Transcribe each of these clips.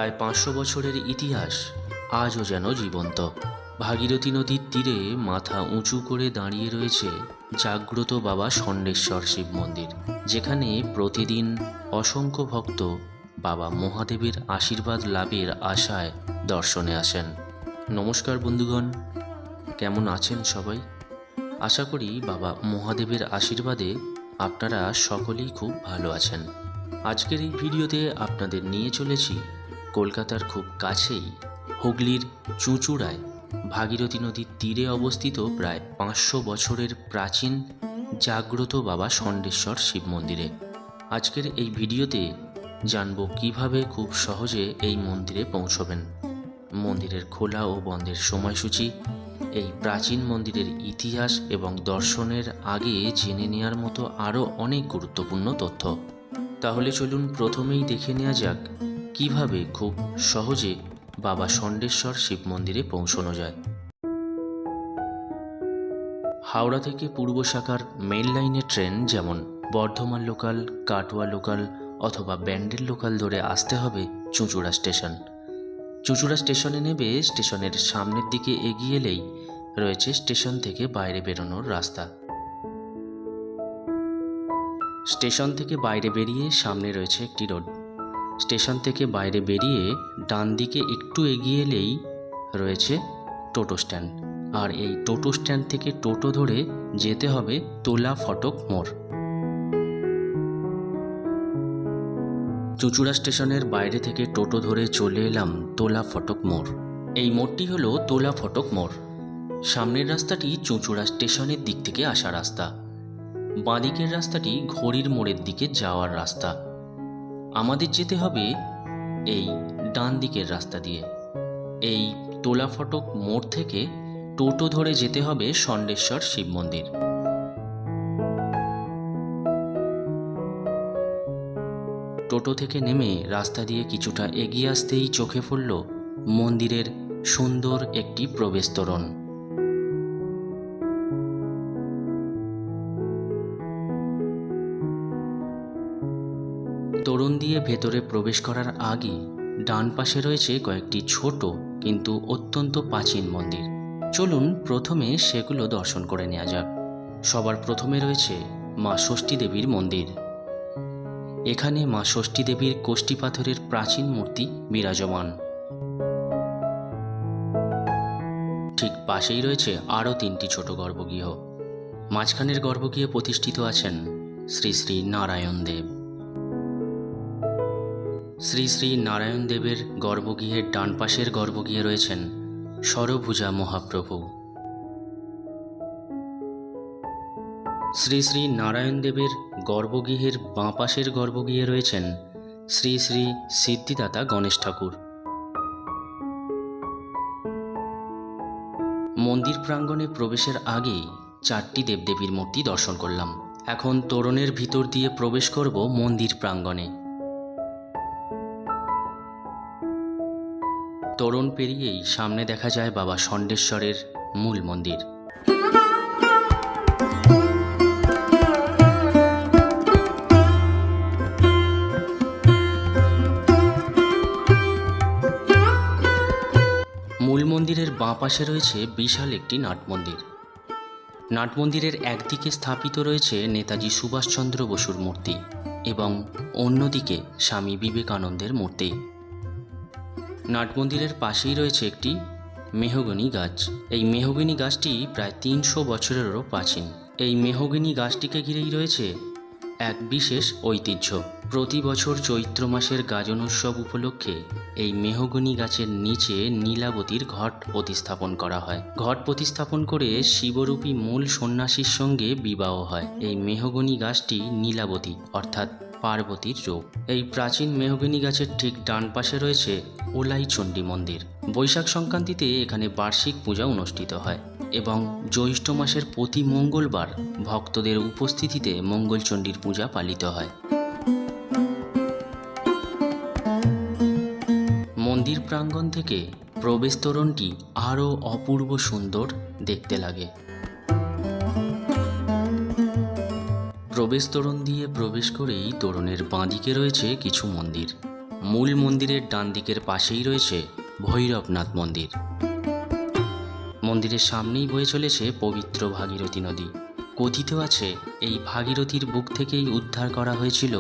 প্রায় 500 বছরের ইতিহাস আজও যেন জীবন্ত। ভাগীরথী নদীর তীরে মাথা উঁচু করে দাঁড়িয়ে রয়েছে জাগ্রত বাবা ষণ্ঢেশ্বর শিব মন্দির, যেখানে প্রতিদিন অসংখ্য ভক্ত বাবা মহাদেবের আশীর্বাদ লাভের আশায় দর্শনে আসেন। নমস্কার বন্ধুগণ, কেমন আছেন সবাই? আশা করি বাবা মহাদেবের আশীর্বাদে আপনারা সকলেই খুব ভালো আছেন। আজকের এই ভিডিওতে আপনাদের নিয়ে চলেছি কলকাতার খুব কাছেই হুগলির চুঁচুড়ায় ভাগীরথী নদীর তীরে অবস্থিত প্রায় 500 বছরের প্রাচীন জাগ্রত বাবা ষণ্ঢেশ্বর শিব মন্দিরে। আজকের এই ভিডিওতে জানব কিভাবে খুব সহজে এই মন্দিরে পৌঁছবেন, মন্দিরের খোলা ও বন্ধের সময়সূচি, এই প্রাচীন মন্দিরের ইতিহাস এবং দর্শনের আগে জেনে নেওয়ার মতো আরও অনেক গুরুত্বপূর্ণ তথ্য। তাহলে চলুন প্রথমেই দেখে নেওয়া যাক কিভাবে খুব সহজে বাবা ষণ্ঢেশ্বর শিব মন্দিরে পৌঁছানো যায়। হাওড়া থেকে পূর্ব শাখার মেল লাইনের ট্রেন যেমন বর্ধমান লোকাল, কাটোয়া লোকাল অথবা ব্যান্ডেল লোকাল ধরে আসতে হবে চুঁচুড়া স্টেশন। চুঁচুড়া স্টেশনে নেমে স্টেশনের সামনের দিকে এগিয়ে এলেই রয়েছে স্টেশন থেকে বাইরে বেরোনোর রাস্তা। স্টেশন থেকে বাইরে বেরিয়ে সামনে রয়েছে একটি রোড। স্টেশন থেকে বাইরে বেরিয়ে ডান দিকে একটু এগিয়ে এলেই রয়েছে টোটো স্ট্যান্ড, আর এই টোটো স্ট্যান্ড থেকে টোটো ধরে যেতে হবে তোলা ফটক মোড়। চুঁচুড়া স্টেশনের বাইরে থেকে টোটো ধরে চলে এলাম তোলা ফটক মোড়। এই মোড়টি হলো তোলা ফটক মোড়। সামনের রাস্তাটি চুঁচুড়া স্টেশনের দিক থেকে আসা রাস্তা, বাঁদিকের রাস্তাটি ঘড়ির মোড়ের দিকে যাওয়ার রাস্তা। আমাদের যেতে হবে এই ডান দিকের রাস্তা দিয়ে। এই তোলা ফটক মোড় থেকে টোটো ধরে যেতে হবে ষণ্ঢেশ্বর শিব মন্দির। টোটো থেকে নেমে রাস্তা দিয়ে কিছুটা এগিয়ে আসতেই চোখে পড়ল মন্দিরের সুন্দর একটি প্রবেশ তোরণ। তোরণ দিয়ে ভেতরে প্রবেশ করার আগে ডান পাশে রয়েছে কয়েকটি ছোট কিন্তু অত্যন্ত প্রাচীন মন্দির। চলুন প্রথমে সেগুলো দর্শন করে নেওয়া যাক। সবার প্রথমে রয়েছে মা ষষ্ঠী দেবীর মন্দির। এখানে মা ষষ্ঠী দেবীর কোষ্ঠী পাথরের প্রাচীন মূর্তি বিরাজমান। ঠিক পাশেই রয়েছে আরও 3টি ছোট গর্ভগৃহ। মাঝখানের গর্ভগৃহে প্রতিষ্ঠিত আছেন শ্রী শ্রী নারায়ণ দেব। শ্রী শ্রী নারায়ণ দেবের গর্ভগৃহের ডান পাশের গর্ভগৃহে রয়েছেন ষড়ভুজা মহাপ্রভু। শ্রী শ্রী নারায়ণ দেবের গর্ভগৃহের বাঁ পাশের গর্ভগৃহে রয়েছেন শ্রী শ্রী সিদ্ধিদাতা গণেশ ঠাকুর। মন্দির প্রাঙ্গণে প্রবেশের আগেই 4টি দেবদেবীর মূর্তি দর্শন করলাম। এখন তোরণের ভিতর দিয়ে প্রবেশ করব মন্দির প্রাঙ্গণে। তোরণ পেরিয়েই সামনে দেখা যায় বাবা ষণ্ঢেশ্বরের মূল মন্দির। মূল মন্দিরের বাঁ পাশে রয়েছে বিশাল একটি নাট মন্দির। নাট মন্দিরের একদিকে স্থাপিত রয়েছে নেতাজি সুভাষচন্দ্র বসুর মূর্তি এবং অন্যদিকে স্বামী বিবেকানন্দের মূর্তি। নাট মন্দিরের পাশেই রয়েছে একটি মেহগনি গাছ। এই মেহগনি গাছটি প্রায় 300 বছরেরও প্রাচীন। এই মেহগনি গাছটিকে ঘিরেই রয়েছে এক বিশেষ ঐতিহ্য। প্রতি বছর চৈত্র মাসের গাজন উৎসব উপলক্ষে এই মেহগনি গাছের নিচে নীলাবতীর ঘট প্রতিস্থাপন করা হয়। ঘট প্রতিস্থাপন করে শিবরূপী মূল সন্ন্যাসীর সঙ্গে বিবাহ হয়। এই মেহগনি গাছটি নীলাবতী অর্থাৎ পার্বতীর রূপ। এই প্রাচীন মেহগনি গাছের ঠিক ডান পাশে রয়েছে ওলাই চণ্ডী মন্দির। বৈশাখ সংক্রান্তিতে এখানে বার্ষিক পূজা অনুষ্ঠিত হয় এবং জ্যৈষ্ঠ মাসের প্রতি মঙ্গলবার ভক্তদের উপস্থিতিতে মঙ্গলচণ্ডীর পূজা পালিত হয়। মন্দির প্রাঙ্গণ থেকে প্রবেশ তোরণটি আরও অপূর্ব সুন্দর দেখতে লাগে। প্রবেশ তোরণ দিয়ে প্রবেশ করেই তোরণের বাঁদিকে রয়েছে কিছু মন্দির। মূল মন্দিরের ডান দিকের পাশেই রয়েছে ভৈরবনাথ মন্দির। মন্দিরের সামনেই বয়ে চলেছে পবিত্র ভাগীরথী নদী। কথিত আছে এই ভাগীরথীর বুক থেকেই উদ্ধার করা হয়েছিল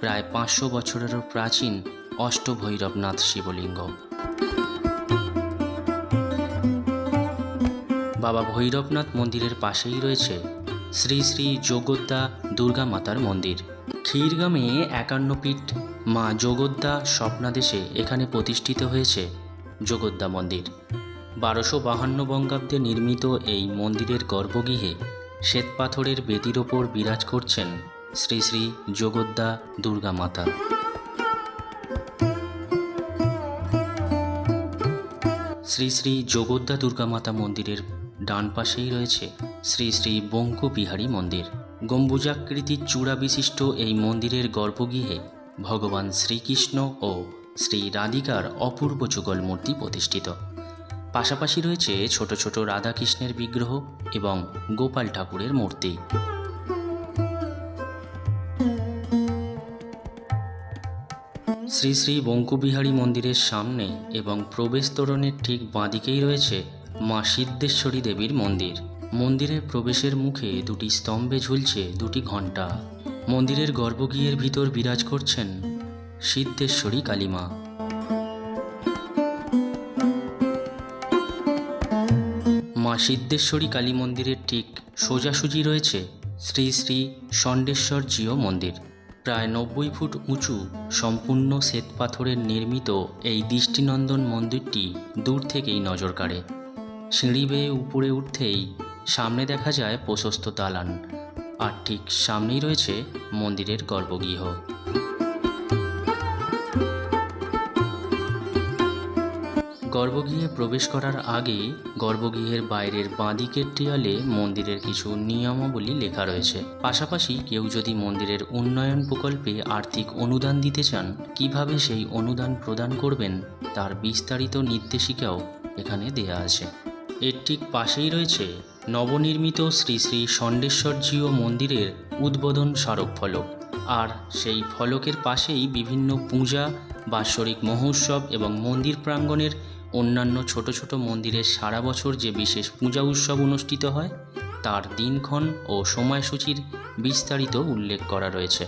প্রায় 500 বছরেরও প্রাচীন অষ্টভৈরবনাথ শিবলিঙ্গ। বাবা ভৈরবনাথ মন্দিরের পাশেই রয়েছে শ্রী শ্রী যোগদ্দা দুর্গা মাতার মন্দির। ক্ষীরগ্রামে 51 ফিট মা যোগদ্দা স্বপ্নাদেশে এখানে প্রতিষ্ঠিত হয়েছে যোগদ্দা মন্দির। 1252 বঙ্গাব্দে নির্মিত এই মন্দিরের গর্ভগৃহে শ্বেতপাথরের বেদির ওপর বিরাজ করছেন শ্রী শ্রী যোগদ্দা দুর্গা মাতা। শ্রী শ্রী যোগদ্দা দুর্গা মাতা মন্দিরের ডান পাশেই রয়েছে শ্রী শ্রী বঙ্কু বিহারী মন্দির। গম্বুজাকৃতির চূড়া বিশিষ্ট এই মন্দিরের গর্ভগৃহে ভগবান শ্রীকৃষ্ণ ও শ্রী রাধিকার অপূর্ব যুগল মূর্তি প্রতিষ্ঠিত। পাশাপাশি রয়েছে ছোট ছোট রাধাকৃষ্ণের বিগ্রহ এবং গোপাল ঠাকুরের মূর্তি। শ্রী শ্রী বঙ্কুবিহারী মন্দিরের সামনে এবং প্রবেশ তোরণের ঠিক বাঁদিকেই রয়েছে মা সিদ্ধেশ্বরী দেবীর মন্দির। মন্দিরের প্রবেশের মুখে দুটি স্তম্ভে ঝুলছে দুটি ঘণ্টা। মন্দিরের গর্ভগৃহের ভিতর বিরাজ করছেন সিদ্ধেশ্বরী কালীমা। মা সিদ্ধেশ্বরী কালী মন্দিরের ঠিক সোজাসুজি রয়েছে শ্রী শ্রী ষণ্ডেশ্বরজীও মন্দির। প্রায় 90 ফুট উঁচু সম্পূর্ণ শ্বেতপাথরের নির্মিত এই দৃষ্টিনন্দন মন্দিরটি দূর থেকেই নজর কাড়ে। সিঁড়ি বেয়ে উপরে উঠতেই সামনে দেখা যায় প্রশস্ত দালান, আর ঠিক সামনেই রয়েছে মন্দিরের গর্ভগৃহ। গর্ভগৃহে প্রবেশ করার আগে গর্ভগৃহের বাইরের বাঁদিকের দেয়ালে মন্দিরের কিছু নিয়মাবলী লেখা রয়েছে। পাশাপাশি কেউ যদি মন্দিরের উন্নয়ন প্রকল্পে আর্থিক অনুদান দিতে চান, কিভাবে সেই অনুদান প্রদান করবেন তার বিস্তারিত নির্দেশিকাও এখানে দেয়া আছে। এর ঠিক পাশেই রয়েছে নবনির্মিত শ্রী শ্রী ষণ্ডেশ্বরজীও মন্দিরের উদ্বোধন স্মারক ফলক, আর সেই ফলকের পাশেই বিভিন্ন পূজা, বাৎসরিক মহোৎসব এবং মন্দির প্রাঙ্গণের অন্যান্য ছোট ছোট মন্দিরের সারা বছর যে বিশেষ পূজা উৎসব অনুষ্ঠিত হয় তার দিনক্ষণ ও সময়সূচির বিস্তারিত উল্লেখ করা রয়েছে।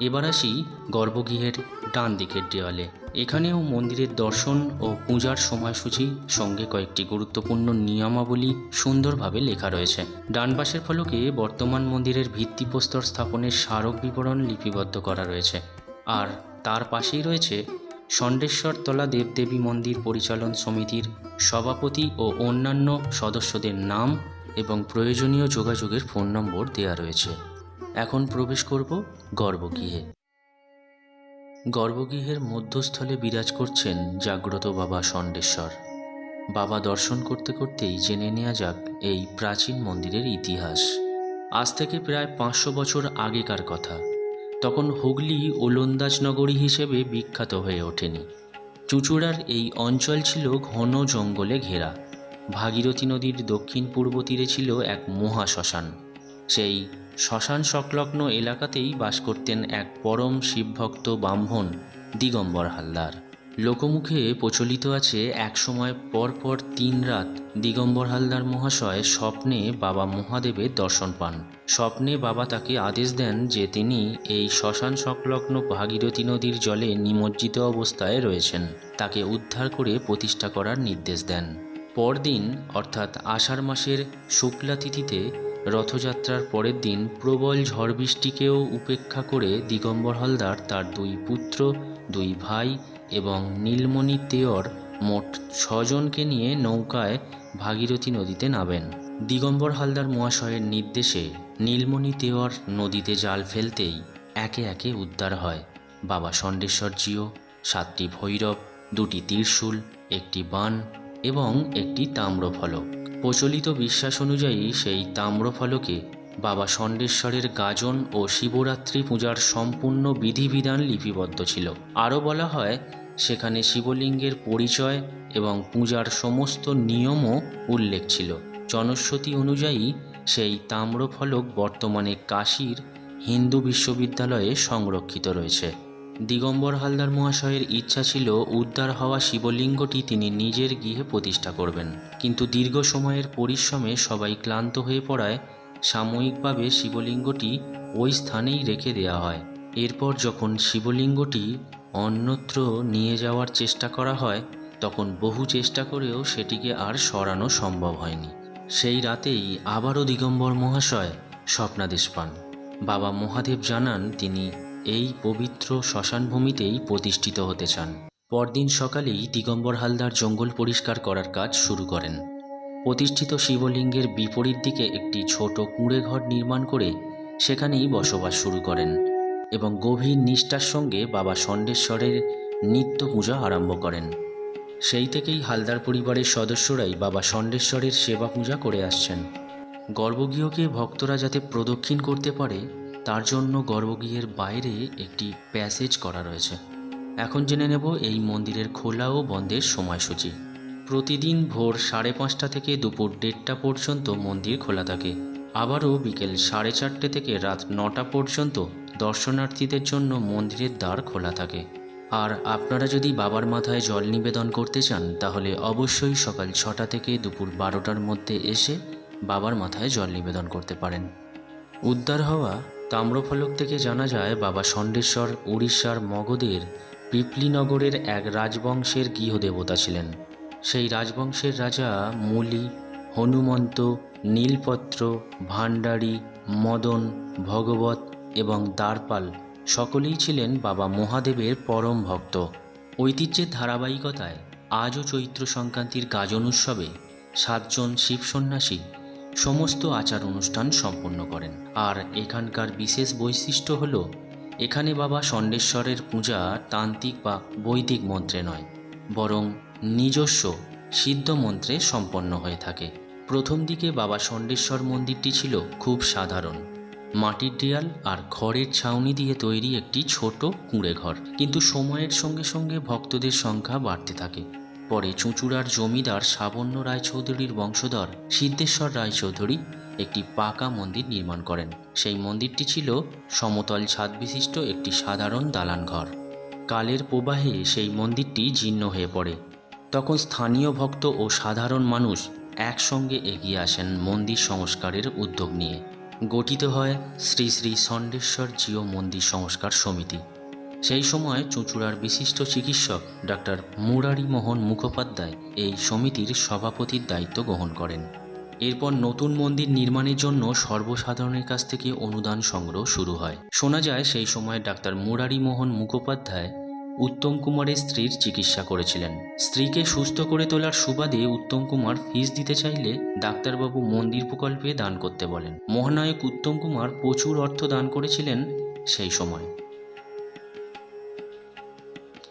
এবার আসি গর্ভগৃহের ডান দিকের দেওয়ালে। এখানেও মন্দিরের দর্শন ও পূজার সময়সূচি সঙ্গে কয়েকটি গুরুত্বপূর্ণ নিয়মাবলী সুন্দরভাবে লেখা রয়েছে। ডান পাশের ফলকে বর্তমান মন্দিরের ভিত্তিপ্রস্তর স্থাপনের স্মারক বিবরণ লিপিবদ্ধ করা রয়েছে, আর তার পাশেই রয়েছে ষণ্ডেশ্বরতলা দেবদেবী মন্দির পরিচালন সমিতির সভাপতি ও অন্যান্য সদস্যদের নাম এবং প্রয়োজনীয় যোগাযোগের ফোন নম্বর দেওয়া রয়েছে। এখন প্রবেশ করব গর্ভগৃহে। গর্ভগৃহের মধ্যস্থলে বিরাজ করছেন জাগ্রত বাবা ষণ্ডেশ্বর। বাবা দর্শন করতে করতেই জেনে নেওয়া যাক এই প্রাচীন মন্দিরের ইতিহাস। আজ থেকে প্রায় 500 বছর আগেকার কথা। তখন হুগলি ওলন্দাজ নগরী হিসেবে বিখ্যাত হয়ে ওঠেনি। চুঁচুড়ার এই অঞ্চল ছিল ঘন জঙ্গলে ঘেরা। ভাগীরথী নদীর দক্ষিণ পূর্ব তীরে ছিল এক মহাশ্মশান। সেই শ্মশান সংলগ্ন এলাকাতেই বাস করতেন এক পরম শিবভক্ত ব্রাহ্মণ দিগম্বর হালদার। লোকমুখে প্রচলিত আছে একসময় পরপর 3 রাত দিগম্বর হালদার মহাশয় স্বপ্নে বাবা মহাদেবের দর্শন পান। স্বপ্নে বাবা তাকে আদেশ দেন যে তিনি এই শ্মশান সংলগ্ন ভাগীরথী নদীর জলে নিমজ্জিত অবস্থায় রয়েছেন, তাকে উদ্ধার করে প্রতিষ্ঠা করার নির্দেশ দেন। পরদিন অর্থাৎ আষাঢ় মাসের শুক্লা তিথিতে রথযাত্রার পরের দিন প্রবল ঝড় বৃষ্টিকেও উপেক্ষা করে দিগম্বর হালদার তার 2 পুত্র, 2 ভাই এবং নীলমণি তেওর মোট 6 জনকে নিয়ে নৌকায় ভাগীরথী নদীতে নামেন। দিগম্বর হালদার মহাশয়ের নির্দেশে নীলমণি তেওর নদীতে জাল ফেলতেই একে একে উদ্ধার হয় বাবা ষণ্ডেশ্বরজীও, 7টি ভৈরব, 2টি ত্রিশূল, 1টি বান এবং 1টি তাম্রফলক। প্রচলিত বিশ্বাস অনুযায়ী সেই তাম্রফলকে বাবা ষণ্ডেশ্বরের গাজন ও শিবরাত্রি পূজার সম্পূর্ণ বিধিবিধান লিপিবদ্ধ ছিল। আরও বলা হয় সেখানে শিবলিঙ্গের পরিচয় এবং পূজার সমস্ত নিয়মও উল্লেখ ছিল। জনশ্রুতি অনুযায়ী সেই তাম্রফলক বর্তমানে কাশীর হিন্দু বিশ্ববিদ্যালয়ে সংরক্ষিত রয়েছে। দিগম্বর হালদার মহাশয়ের ইচ্ছা ছিল উদ্ধার হওয়া শিবলিঙ্গটি তিনি নিজের গৃহে প্রতিষ্ঠা করবেন, কিন্তু দীর্ঘ সময়ের পরিশ্রমে সবাই ক্লান্ত হয়ে পড়ায় সাময়িকভাবে শিবলিঙ্গটি ওই স্থানেই রেখে দেওয়া হয়। এরপর যখন শিবলিঙ্গটি অন্যত্র নিয়ে যাওয়ার চেষ্টা করা হয়, তখন বহু চেষ্টা করেও সেটিকে আর সরানো সম্ভব হয়নি। সেই রাতেই আবারও দিগম্বর মহাশয় স্বপ্নাদেশ পান। বাবা মহাদেব জানান তিনি এই পবিত্র শ্মশানভূমিতেই প্রতিষ্ঠিত হতে চান। পরদিন সকালেই দিগম্বর হালদার জঙ্গল পরিষ্কার করার কাজ শুরু করেন। প্রতিষ্ঠিত শিবলিঙ্গের বিপরীত দিকে একটি ছোট কুঁড়ে ঘর নির্মাণ করে সেখানেই বসবাস শুরু করেন এবং গভীর নিষ্ঠার সঙ্গে বাবা ষণ্ডেশ্বরের নিত্য পূজা আরম্ভ করেন। সেই থেকেই হালদার পরিবারের সদস্যরাই বাবা ষণ্ডেশ্বরের সেবা পূজা করে আসছেন। গর্ভগৃহকে ভক্তরা যাতে প্রদক্ষিণ করতে পারে তার জন্য গর্ভগৃহের বাইরে একটি প্যাসেজ করা রয়েছে। এখন জেনে নেব এই মন্দিরের খোলা ও বন্ধের সময়সূচি। প্রতিদিন ভোর 5:30 থেকে দুপুর 1:30 পর্যন্ত মন্দির খোলা থাকে। আবারও বিকেল 4:30 থেকে রাত 9টা পর্যন্ত দর্শনার্থীদের জন্য মন্দিরের দ্বার খোলা থাকে। আর আপনারা যদি বাবার মাথায় জল নিবেদন করতে চান তাহলে অবশ্যই সকাল 6টা থেকে দুপুর 12টার মধ্যে এসে বাবার মাথায় জল নিবেদন করতে পারেন। উদ্ধার হওয়া তাম্রফলক থেকে জানা যায় বাবা ষণ্ডেশ্বর উড়িষ্যার মগধের পিপলিনগরের এক রাজবংশের গৃহদেবতা ছিলেন। সেই রাজবংশের রাজা মুলি, হনুমন্ত, নীলপত্র, ভাণ্ডারী, মদন, ভগবত এবং দ্বারপাল সকলেই ছিলেন বাবা মহাদেবের পরম ভক্ত। ঐতিহ্যের ধারাবাহিকতায় আজও চৈত্র সংক্রান্তির গাজন উৎসবে 7 জন শিব সন্ন্যাসী সমস্ত আচার অনুষ্ঠান সম্পন্ন করেন। আর এখানকার বিশেষ বৈশিষ্ট্য হল এখানে বাবা ষণ্ডেশ্বরের পূজা তান্ত্রিক বা বৈদিক মন্ত্রে নয়, বরং নিজস্ব সিদ্ধ মন্ত্রে সম্পন্ন হয়ে থাকে। প্রথম দিকে বাবা ষণ্ডেশ্বর মন্দিরটি ছিল খুব সাধারণ, মাটির দেয়াল আর খড়ের ছাউনি দিয়ে তৈরি একটি ছোট কুঁড়ে ঘর। কিন্তু সময়ের সঙ্গে সঙ্গে ভক্তদের সংখ্যা বাড়তে থাকে। পরে চুঁচুড়ার জমিদার সাবন্য রায়চৌধুরীর বংশধর সিদ্ধেশ্বর রায়চৌধুরী একটি পাকা মন্দির নির্মাণ করেন। সেই মন্দিরটি ছিল সমতল ছাদ বিশিষ্ট একটি সাধারণ দালান ঘর। কালের প্রবাহে সেই মন্দিরটি জীর্ণ হয়ে পড়ে। তখন স্থানীয় ভক্ত ও সাধারণ মানুষ একসঙ্গে এগিয়ে আসেন মন্দির সংস্কারের উদ্যোগ নিয়ে। গঠিত হয় শ্রী শ্রী ষণ্ডেশ্বর জিও মন্দির সংস্কার সমিতি। সেই সময় চুঁচুড়ার বিশিষ্ট চিকিৎসক ডাক্তার মুরারি মোহন মুখোপাধ্যায় এই সমিতির সভাপতির দায়িত্ব গ্রহণ করেন। এরপর নতুন মন্দির নির্মাণের জন্য সর্বসাধারণের কাছ থেকে অনুদান সংগ্রহ শুরু হয়। শোনা যায় সেই সময় ডাক্তার মুরারি মোহন মুখোপাধ্যায় উত্তম কুমারের স্ত্রীর চিকিৎসা করেছিলেন। স্ত্রীকে সুস্থ করে তোলার সুবাদে উত্তম কুমার ফিস দিতে চাইলে ডাক্তারবাবু মন্দির প্রকল্পে দান করতে বলেন। মহানায়ক উত্তম কুমার প্রচুর অর্থ দান করেছিলেন সেই সময়।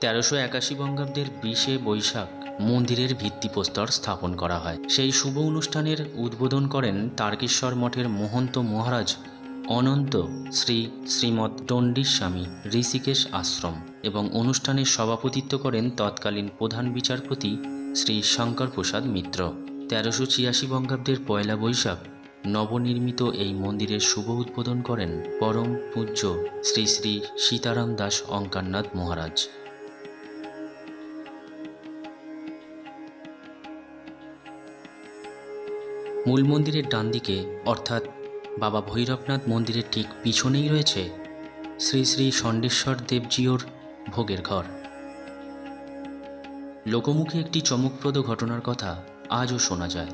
1381 বঙ্গাব্দের 20 বৈশাখ মন্দিরের ভিত্তিপ্রস্তর স্থাপন করা হয়। সেই শুভ অনুষ্ঠানের উদ্বোধন করেন তারকেশ্বর মঠের মহন্ত মহারাজ অনন্ত শ্রী শ্রীমৎ দণ্ডীস্বামী ঋষিকেশ আশ্রম এবং অনুষ্ঠানের সভাপতিত্ব করেন তৎকালীন প্রধান বিচারপতি শ্রী শঙ্কর প্রসাদ মিত্র। 1386 বঙ্গাব্দের 1 বৈশাখ নবনির্মিত এই মন্দিরের শুভ উদ্বোধন করেন পরম পূজ্য শ্রী শ্রী সীতারাম দাস অঙ্কারনাথ মহারাজ। মূল মন্দিরের ডান দিকে অর্থাৎ বাবা ভৈরবনাথ মন্দিরের ঠিক পিছনেই রয়েছে শ্রী শ্রী ষণ্ডেশ্বর দেবজিওর ভোগের ঘর। লোকমুখে একটি চমকপ্রদ ঘটনার কথা আজও শোনা যায়।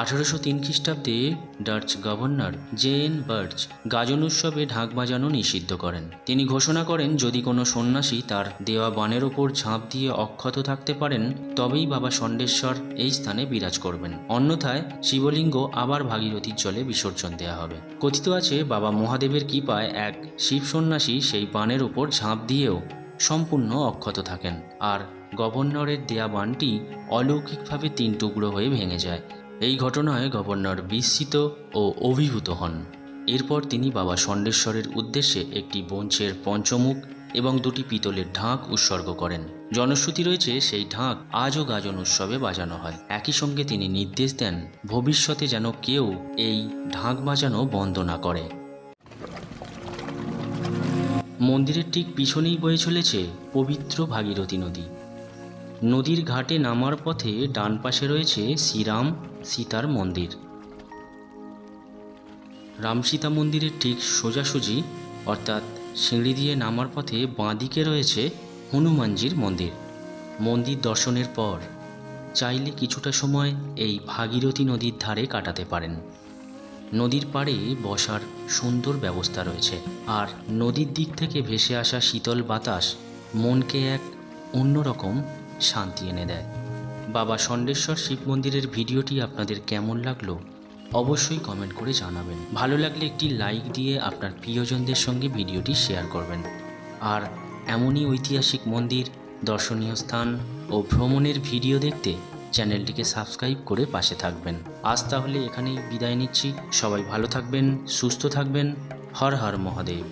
1803 খ্রিস্টাব্দে ডাচ গভর্নর জে.এন. বার্চ গাজন উৎসবে ঢাক বাজানো নিষিদ্ধ করেন। তিনি ঘোষণা করেন যদি কোনো সন্ন্যাসী তার দেওয়া বানের ওপর ঝাঁপ দিয়ে অক্ষত থাকতে পারেন তবেই বাবা ষণ্ডেশ্বর এই স্থানে বিরাজ করবেন, অন্যথায় শিবলিঙ্গ আবার ভাগীরথীর জলে বিসর্জন দেওয়া হবে। কথিত আছে বাবা মহাদেবের কৃপায় এক শিব সন্ন্যাসী সেই বানের ওপর ঝাঁপ দিয়েও সম্পূর্ণ অক্ষত থাকেন, আর গভর্নরের দেয়া বানটি অলৌকিকভাবে 3 টুকরো হয়ে ভেঙে যায়। এই ঘটনায় গভর্নর বিস্মিত ও অভিভূত হন। এরপর তিনি বাবা ষণ্ডেশ্বরের উদ্দেশ্যে একটি বঞ্চের পঞ্চমুখ এবং 2টি পিতলের ঢাক উৎসর্গ করেন। জনশ্রুতি রয়েছে সেই ঢাক আজও গাজন উৎসবে বাজানো হয়। একই সঙ্গে তিনি নির্দেশ দেন ভবিষ্যতে যেন কেউ এই ঢাক বাজানো বন্ধ না করে। মন্দিরের ঠিক পিছনেই বয়ে চলেছে পবিত্র ভাগীরথী নদী। নদীর ঘাটে নামার পথে ডান পাশে রয়েছে শ্রীরাম সীতার মন্দির। রাম সীতা মন্দিরের ঠিক সোজাসুজি অর্থাৎ সিঁড়ি দিয়ে নামার পথে বাঁদিকে রয়েছে হনুমানজির মন্দির। মন্দির দর্শনের পর চাইলে কিছুটা সময় এই ভাগীরথী নদীর ধারে কাটাতে পারেন। নদীর পাড়ে বসার সুন্দর ব্যবস্থা রয়েছে, আর নদীর দিক থেকে ভেসে আসা শীতল বাতাস মনকে এক অন্যরকম শান্তি এনে দেয়। বাবা ষণ্ঢেশ্বর শিব মন্দিরের ভিডিওটি আপনাদের কেমন লাগলো অবশ্যই কমেন্ট করে জানাবেন। ভালো লাগলে একটি লাইক দিয়ে আপনার প্রিয়জনদের সঙ্গে ভিডিওটি শেয়ার করবেন। আর এমনই ঐতিহাসিক মন্দির, দর্শনীয় স্থান ও ভ্রমণের ভিডিও দেখতে চ্যানেলটিকে সাবস্ক্রাইব করে পাশে থাকবেন। আজ তাহলে এখানেই বিদায় নিচ্ছি। সবাই ভালো থাকবেন, সুস্থ থাকবেন। হর হর মহাদেব।